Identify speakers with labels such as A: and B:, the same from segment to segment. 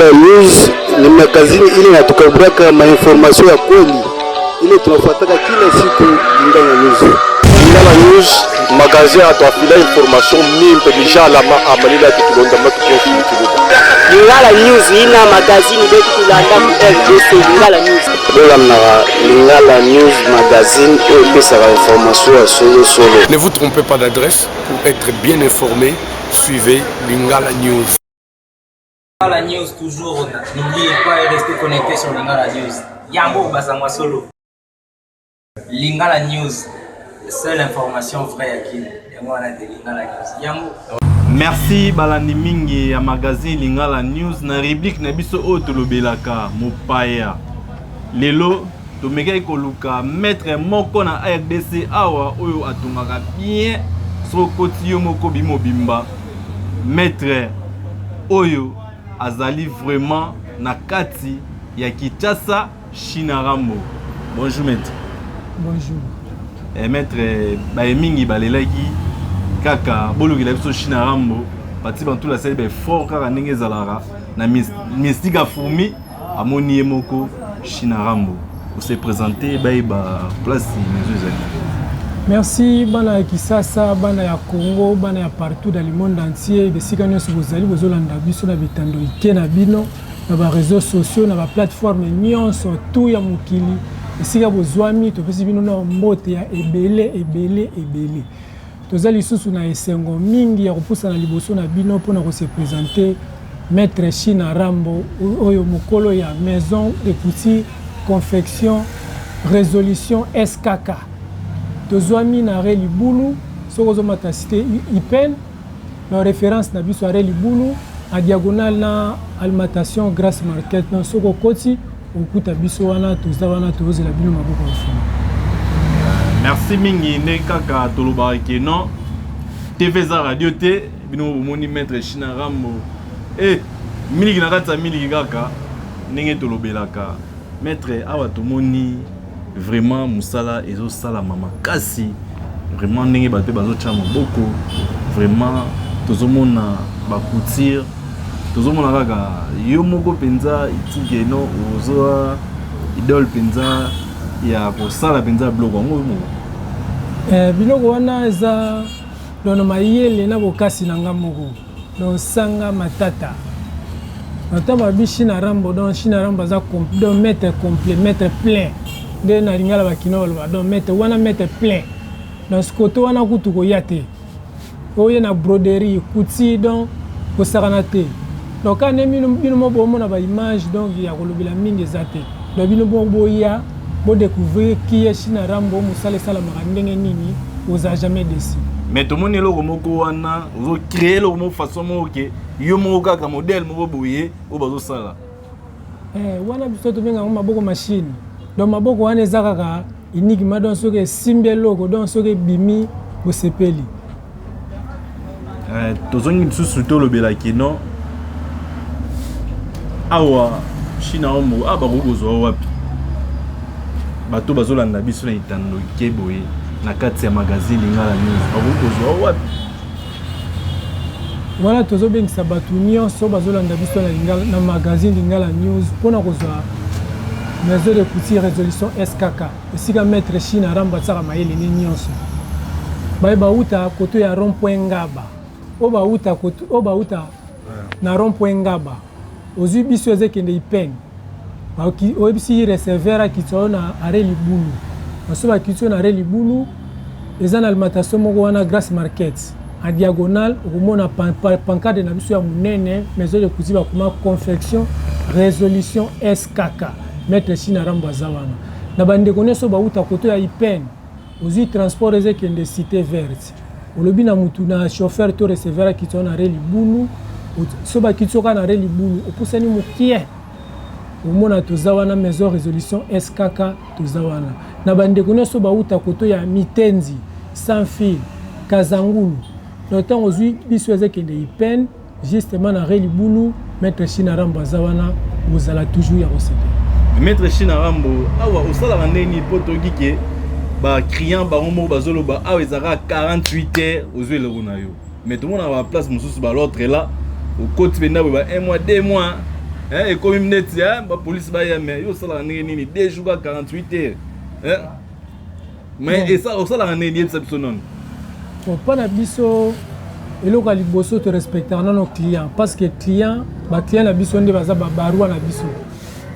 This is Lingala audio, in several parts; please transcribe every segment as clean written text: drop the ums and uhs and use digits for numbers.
A: Lingala News ni magazini ile inatukaburaka mainformasyon ya kweli ile tunafuataka kila siku. Lingala News,
B: Lingala News magazine atuafila information mimpe bijala amalila kitulonda matukofi kibuka.
C: Lingala News ina magazine betu tulanda mu RDC. Lingala News
A: bola na Lingala News magazine et pesa information solo.
B: Ne vous trompez pas d'adresse pour être bien informé. Suivez Lingala News.
D: Lingala News toujours, n'oubliez pas de rester connecté sur Lingala News. Yambo Bazangwa Solo. Lingala News, seule information vraie à qui Lingala News. Yambo.
E: Merci balandi mingi ya magazine Lingala News na rubrique na biso otolobelaka mopaya. Lelo tomeka koluka maître moko na RDC awa oyo atungaka bien sokoti yo moko bimo bimba. Maître oyo azali vraiment na kati ya Kinshasa Chinarambo. Bonjour maître.
F: Bonjour.
E: Maître baemingi balelaki kaka boluki la biso Chinarambo pati bantu la sebe fort kaka ndenge zalara na mystique fourmi amoni moko Chinarambo. Vous se présenter ba place mes amis.
F: Merci bana ya Kisasa, bana ya Congo, bana ya partout dans le monde entier. Besika nyonso bozali bozolanda biso na bitando ike na bino na ba réseaux sociaux na ba plateforme nyonso tout ya mukili. Besika bozwami topesi bino na mbote ya ebele. Tozali susu na esengo mingi ya kopusa na liboso na bino pona ko se présenter Maître Chinarambo oyo mokolo ya maison de couture confection résolution SKK. Tozwami na Reli Bulu, soko zomata cité Ipen, na référence na biso Reli Bulu, a diagonale na alimentation Grasse Market, na soko koti, okuta biso wana tozawana tozela bino maboko mfuna.
E: Merci mingi ne kaka tolobareke non. TV za radio te, bino moni Maître Chinarambo. Miliki na kata miliki kaka, ndenge tolobelaka. Maître awa tomoni vraiment musala ezo sala mama kasi vraiment ndenge bato bazo tcha maboko vraiment tozomona ba couture tozomona kaka yo moko penza itike no ozo idole penza ya kosala penza bloko ngo mo
F: biloko wana eza lono mayele na bokasi na ngamoko don sanga matata notama bi Chinarambo don Chinarambo za don mettre complet mettre plein de na Lingala bakino ba don mettre wana mettre plein dans ce côté wana kutu ko yate oye na broderie couture donc ko saranate donc quand bino mo bo mona ba image donc ya kolobela mingi zate donc bino bo boya bo découvrir qui est Chinarambo musale sala makandenge nini oza jamais déçu.
E: Mais tout le monde est là comme wana ozo créer le mo façon mo ke yo mo kaka modèle mo boye o bazo sala
F: wana biso to benga maboko machine donc maboko wana ezaka uniquement donc soki simbe loko donc soki bimi bo sepeli
E: tozongi susu to lobelaki non awa Chinarambo aba kokozwa wapi bato bazolanda biso na itando keboye na kati ya magazine Lingala News bakozwa wapi
F: wana tozobengisa bato nyonso bazolanda biso na magazine Lingala News mpona kozwa maison de couture résolution SKK esika Maître Chinarambo atsaka mayele ne nyonso baye bauta koto ya rond-point Ngaba o bauta na rond-point Ngaba ozwi biso ezekende Ipen oyebisi receveur kitio na Reli Bulu baso kitio na Reli Bulu eza na alimentation moko wana Grasse Market en diagonale okomona pancarte na biso ya munene maison de couture bakoma confection résolution SKK Maître Chinarambo azawana na bandeko nyonso bauta koto ya Ipen ozwi transport ezekende cité verte olobi na mutu na chauffeur to receveur kitio na Reli Bulu so bakitio ka na Reli Bulu opusani mokie omona tozawana maison résolution SKK tozawana na bandeko nyonso bauta koto ya Mitenzi sans fil Kazangulu notant ozwi biso ezekende Ipen justement na Reli Bulu Maître Chinarambo azawana bozala toujours ya receveur.
E: Maître Chinarambo awa osala ndeni poto kike ba client ba romo bazoloba awa ezaka 48 heures ozwe le na yo mais tout le monde a la place mususu ba l'autre là au côté benda ba 1 mois 2 mois Et comme il me dit, la police va y aller, il y a 2 jours à 48 heures. Mais et ça, ça la n'est pas non.
F: Bon, pas na biso, et le cas liboso te respecter nos clients parce que client na biso ndé baza barua na biso.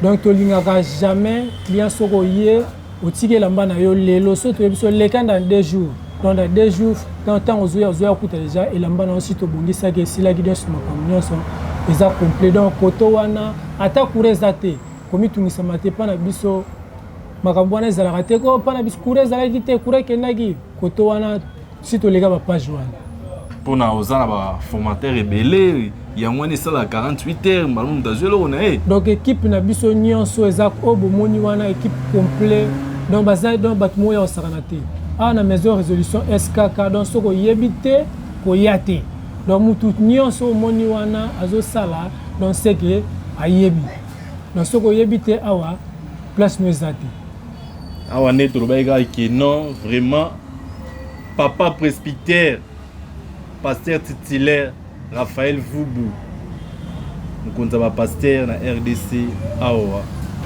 F: Donc to lingaka jamais client soko yé au tike lamba na yo lelo so to biso le kan dans 2 jours. Donc dans 2 jours dans temps ozoya kuta déjà et lamba na aussi to bongisa ke sila gido sur makamyo so eza complet donc koto wana ata kureza te komi tungisa mate pa na biso makambo wana ezalaka te ko pa na biso kureza la te kure kenaki koto wana si to lega ba page wana
E: Pona ozana ba formateur ebele yango ni sala 48 heures malum dazelo on a
F: donc équipe na biso nyonso eza obomoni wana équipe complet donc baza donc batmo ya osakanate ana maison résolution SKK donc soko yebite ko yate donc mutu nyonso moni wana azo sala donc c'est que ayebi donc soko yebite awa place noezate
E: awa ne to ba ki non vraiment papa presbytère pasteur titulaire Raphaël Vubu mukonza ba pasteur na RDC awa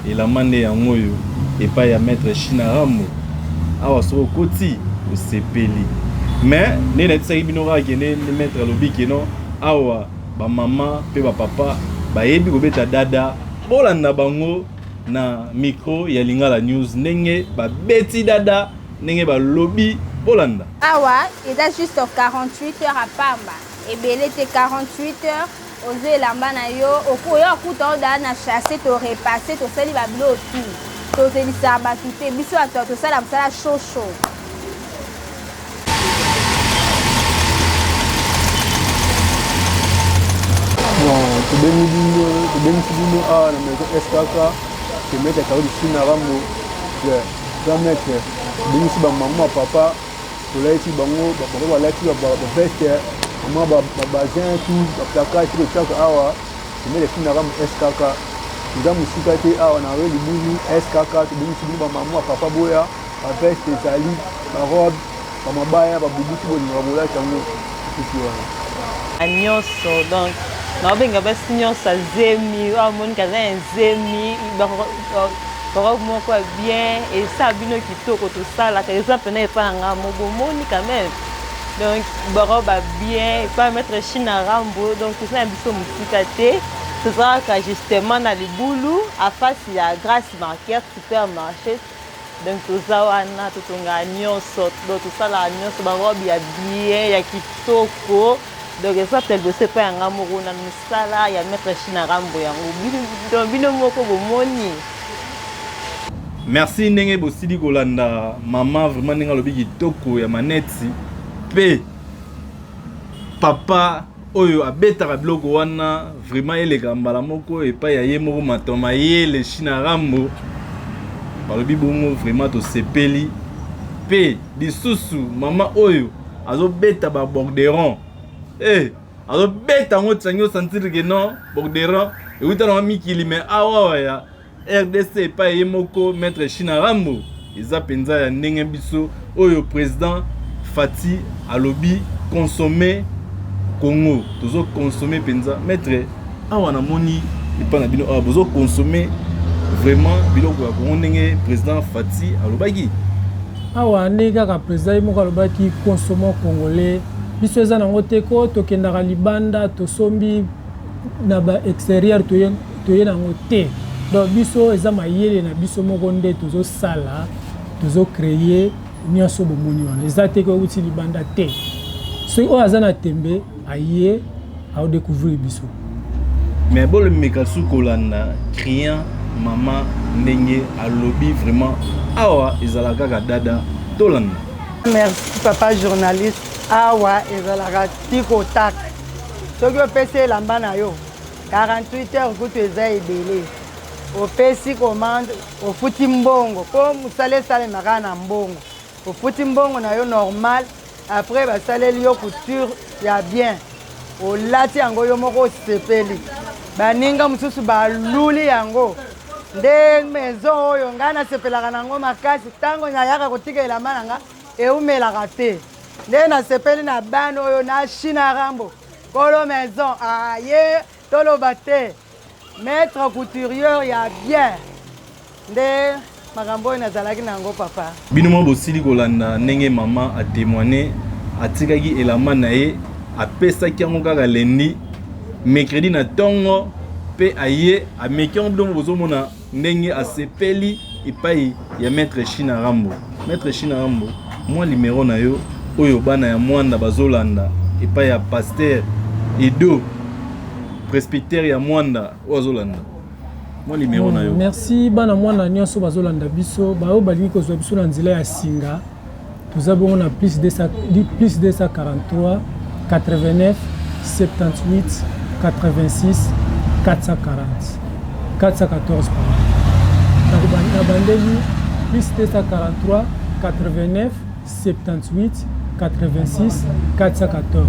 E: et la mane ya ngoyo et pas ya maître Chinaramo awa so koti o sepeli mais ne na tsaki bino ka kene ne maître lobi keno awa ba mama pe ba papa ba yebi ko beta dada bolanda bango na micro ya Lingala News nenge ba beti dada nenge ba lobby bolanda
G: awa eza juste 48 heures à Pamba et belé te 48 heures ozo elamba na yo okoyo akuta oda na chasser to repasser to sali ba bilo tout to selisa ba tout biso ato to sala msala show show
A: bon to beni a na maison SKK te mettre ka odi Chinaramo de mettre beni si ba maman papa to laiti bango ba laiti ba veste maman ba bazin tout ba placage tout chaque awa te mettre Chinaramo SKK nous avons musika awa na we libuzu SKK to beni si ba maman papa boya ba veste zali ba robe ba mabaya ba bubuti bo ni ba bola chango tout wana
H: nyonso donc nabenga basi nyonso azemi amonika aza ezemi barobe moko ya bien esa bino kitoko tosalaka eza pena epa na nga mobomoni quand même donc barobe ya bien epa maître Chinaramo donc tosala biso mosika te tozalaka justement na libulu afasi ya Grace Market supermarché donc toza wana totonga nyonso donc tosalaka nyonso barobe ya bien ya kitoko donc ça tel que c'est pas un amour na misala ya maître Chinaramo yango bino moko bomoni
E: merci ndenge bosili kolanda mama vraiment ndenge alobi kitoko ya maneti pe papa oyo abetaka biloko wana vraiment eleka mbala moko epai ya ye moko matoma ye le Chinaramo balobi bongo vraiment tosepeli pe lisusu mama oyo azobeta ba borderon alors bête en haut sanyo sentir que non borderon et où t'as mikili mais awa ya RDC pas yemoko maître Chinaramo eza penza ya ndenge biso oyo président Fati alobi consommer Congo tozo consommer penza maître awa na moni epa na bino awa bozo consommer vraiment biloko ya Congo ndenge président Fati alobaki
F: awa ndenge ka président moko alobaki consommer congolais biso eza nango te ko tokendaka libanda tosombi na ba extérieur toye nango te donc biso eza mayele na biso moko nde tozosala tozocreye nyonso bomoni wana eza te ko euti libanda te soki oyo aza na tembe aye aodécouvrir biso
E: mais bolemeka su kolanda client mama ndenge alobi vraiment awa ezalaka kaka dada tolanda
I: merci papa journaliste awa ezalaka tiko tak soki opesi elamba na yo 48 heures kutu eza ebele opesi commande ofuti mbongo po mosala esalemaka na mbongo ofuti mbongo na yo normal après basaleli yo couture ya bien olati yango yo moko osepeli baninga mosusu baluli yango nde maison oyo ngai nasepelaka nango makasi ntango nayaka kotika elamba na nga eumelaka te nde nasepeli na bana oyo na Chinaramo kolo maison aye toloba te maître couturier ya bien nde makambo oyo nazalaki nango papa.
E: Bino mo bosili kolanda ndenge mama a témoigné atikaki elamba na ye apesaki yango kaka lendi mercredi na ntongo mpe aye ameki yango bino bozomona ndenge asepeli epai ya maître China Rambo. Maître China Rambo mwa limero na yo oyo bana ya mwanda bazolanda epai ya pasteur Edo presbytère ya mwanda oyo azolanda mwa limero na yo.
F: Merci bana mwana nyonso bazolanda biso bayo balingi kozwa biso na nzela ya singa toza bongo na plus 243 89 78 86 440 414 na bandeli plus 243 89 78 86 414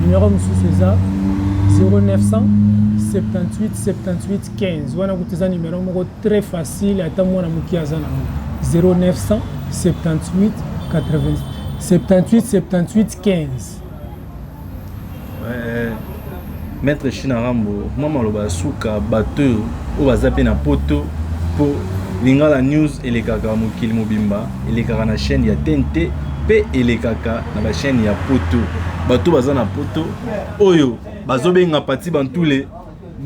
F: numéro mosusu eza 0900 78 78 15 wana kuteza numéro moko très facile ata mwana moki aza nango 0900 78 80 78 78 15.
E: Maître China Rambo mama loba suka bateau oyo baza mpe na poto mpo Lingala News elekaka mokili mobimba elekaka na chaîne ya TNT mpe elekaka na bachaîne ya poto bato baza na poto oyo bazobenga pati bantule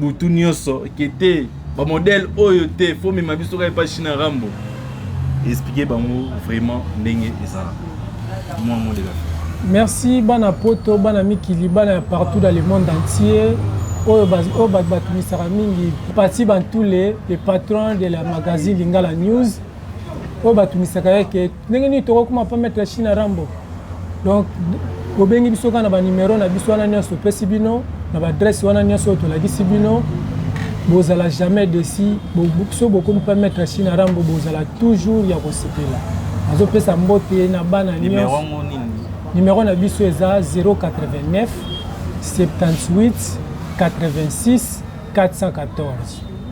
E: butu nyonso kete bamodele oyo te fo mema biso kaka epa China Rambo expliquer bango vraiment ndenge ezala moi de la.
F: Merci bana poto bana mikili bana partout dans le monde entier oyo batumisaka mingi pati bantule le patron de la magazine Lingala News oyo batumisaka yeke ndenge nini tokokoma pa mettre China Rambo donc bobengi biso kaka na banimero na biso wana nyonso topesi bino na baadresse wana nyonso oyo tolakisi bino bozala jamais desi so bokomi pa mettre China Rambo bozala toujours ya kosepela azopesa mbote na bana nyonso. Numéro na biso eza 089 78 86 414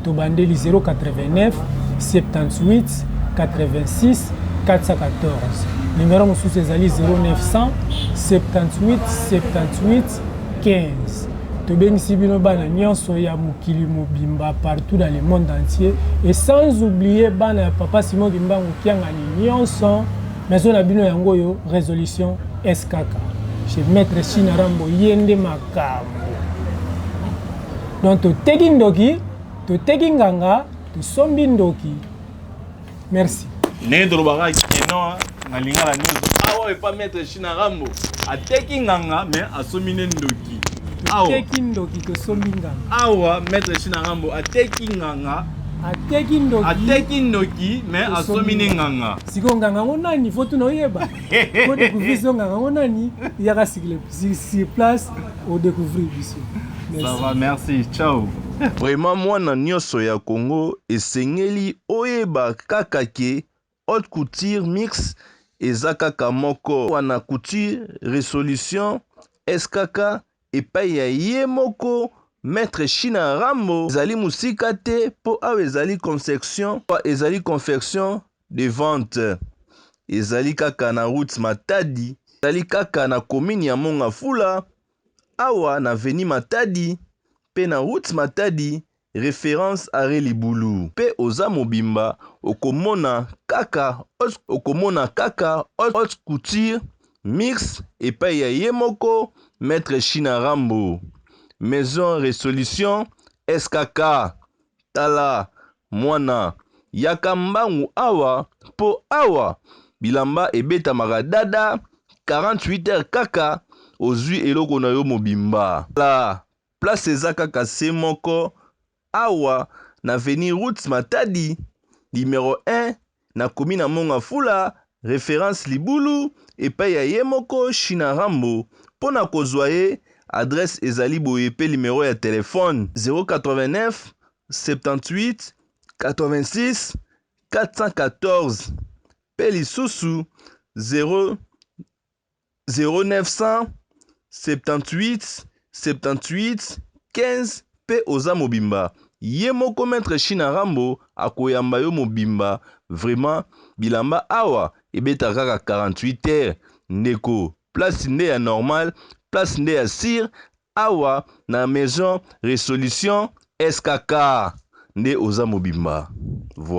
F: tobandeli 089 78 86 414 numéro mosusu ezali 0900 78 78 15 tobengisi bino bana nyonso ya mokili mobimba partout dans le monde entier et sans oublier bana ya papa Simon Kimbangu kiangani nyonso maison na bino yango yo résolution SKK chez maître China Rambo yende makambo donc toteki ndoki toteki nganga tosombi ndoki. Merci
E: ndenge tolobaka keno na Lingala News awa epa maître China Rambo ateki nganga mais asombi ne ndoki
F: toteki ndoki tosombi nganga
E: awa maître China Rambo ateki nganga
F: ateki
E: ndoki mais asomi ne nganga
F: siko nganga ngo nani faut tuna oyeba ko découvrir so nganga ngo nani yaka sur place au découvrir ici.
E: Ça va, merci, ciao.
B: Vraiment mwana nyonso ya Congo esengeli oyeba kaka ke haute couture mix eza kaka moko wana couture résolution SKK epai ya ye moko Maître China Rambo ezali musika te po awa ezali confection de vente ezali kaka na route Matadi ezali kaka na commune ya Mongafula awa na veni Matadi pe na route Matadi référence are libulu pe oza mobimba okomona kaka haute couture mix epai ya ye moko Maître China Rambo. Maison Résolution SKK tala mwana yakambangu awa po awa bilamba ebeta magadada 48 heures kaka ozwi eloko na yo mobimba la place eza kaka se moko awa na avenue route Matadi numéro 1 na commune ya Mongafula référence libulu epai ya ye moko China Rambo pona kozwa ye adresse ezali boye pe numéro ya téléphone 089 78 86 414 pe lisusu 0900 78 78 15 pe oza mobimba ye moko Maître China Rambo akoyamba yo mobimba vraiment bilamba awa ebeta kaka 48 heures ndeko place nde ya normal place nde ya sire awa na maison résolution SKK nde oza mobimba.